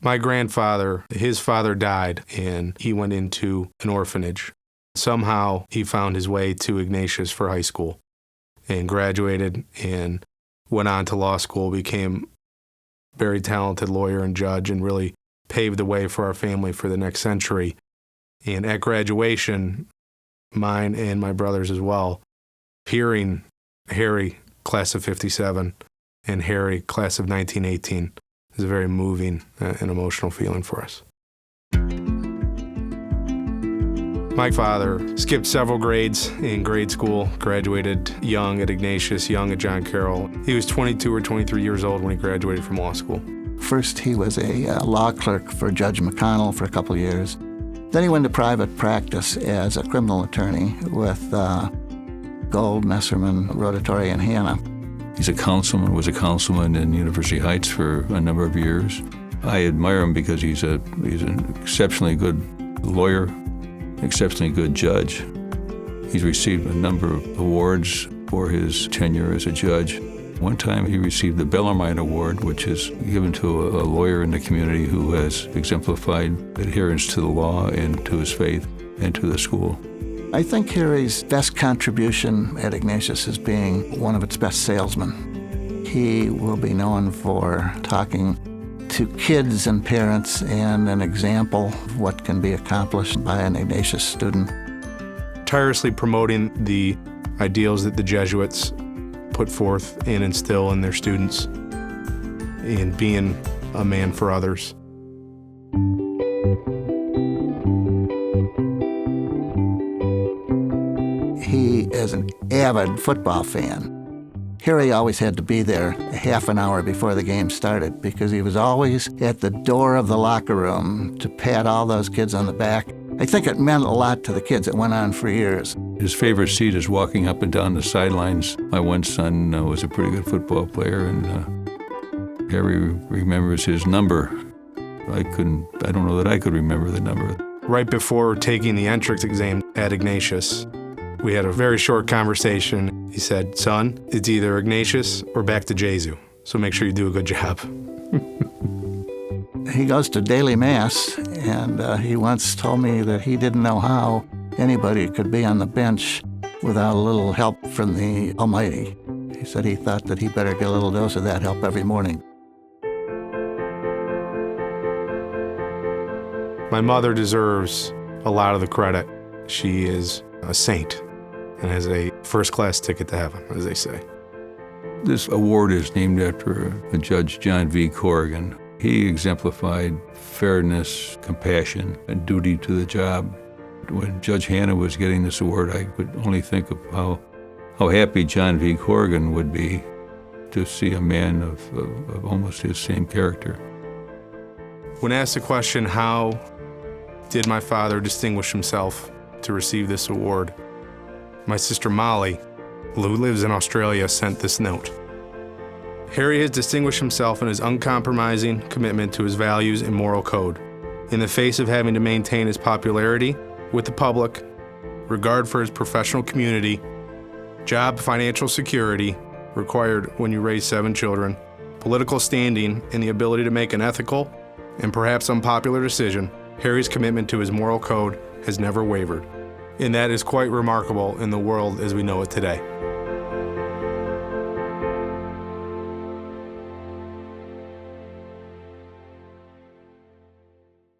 My grandfather, his father died, and he went into an orphanage. Somehow, he found his way to Ignatius for high school and graduated and went on to law school, became a very talented lawyer and judge, and really paved the way for our family for the next century. And at graduation, mine and my brother's as well, hearing Harry, class of 57, and Harry, class of 1918, is a very moving and emotional feeling for us. My father skipped several grades in grade school, graduated young at Ignatius, young at John Carroll. He was 22 or 23 years old when he graduated from law school. First, he was a law clerk for Judge McConnell for a couple of years. Then he went to private practice as a criminal attorney with Gold, Messerman, Rotatory, and Hanna. He's a councilman, was a councilman in University Heights for a number of years. I admire him because he's an exceptionally good lawyer, exceptionally good judge. He's received a number of awards for his tenure as a judge. One time he received the Bellarmine Award, which is given to a lawyer in the community who has exemplified adherence to the law and to his faith and to the school. I think Harry's best contribution at Ignatius is being one of its best salesmen. He will be known for talking to kids and parents and an example of what can be accomplished by an Ignatius student. Tirelessly promoting the ideals that the Jesuits put forth and instill in their students, and being a man for others. He is an avid football fan. Harry always had to be there a half an hour before the game started because he was always at the door of the locker room to pat all those kids on the back. I think it meant a lot to the kids. It went on for years. His favorite seat is walking up and down the sidelines. My one son was a pretty good football player, and Harry remembers his number. I don't know that I could remember the number. Right before taking the entrance exam at Ignatius, we had a very short conversation. He said, "Son, it's either Ignatius or back to Jesu, so make sure you do a good job." He goes to daily mass, and he once told me that he didn't know how anybody could be on the bench without a little help from the Almighty. He said he thought that he better get a little dose of that help every morning. My mother deserves a lot of the credit. She is a saint and has a first-class ticket to heaven, as they say. This award is named after a Judge John V. Corrigan. He exemplified fairness, compassion, and duty to the job. When Judge Hanna was getting this award, I could only think of how happy John V. Corrigan would be to see a man of almost his same character. When asked the question, how did my father distinguish himself to receive this award, my sister Molly, who lives in Australia, sent this note. Harry has distinguished himself in his uncompromising commitment to his values and moral code. In the face of having to maintain his popularity with the public, regard for his professional community, job financial security required when you raise 7 children, political standing, and the ability to make an ethical and perhaps unpopular decision, Harry's commitment to his moral code has never wavered. And that is quite remarkable in the world as we know it today.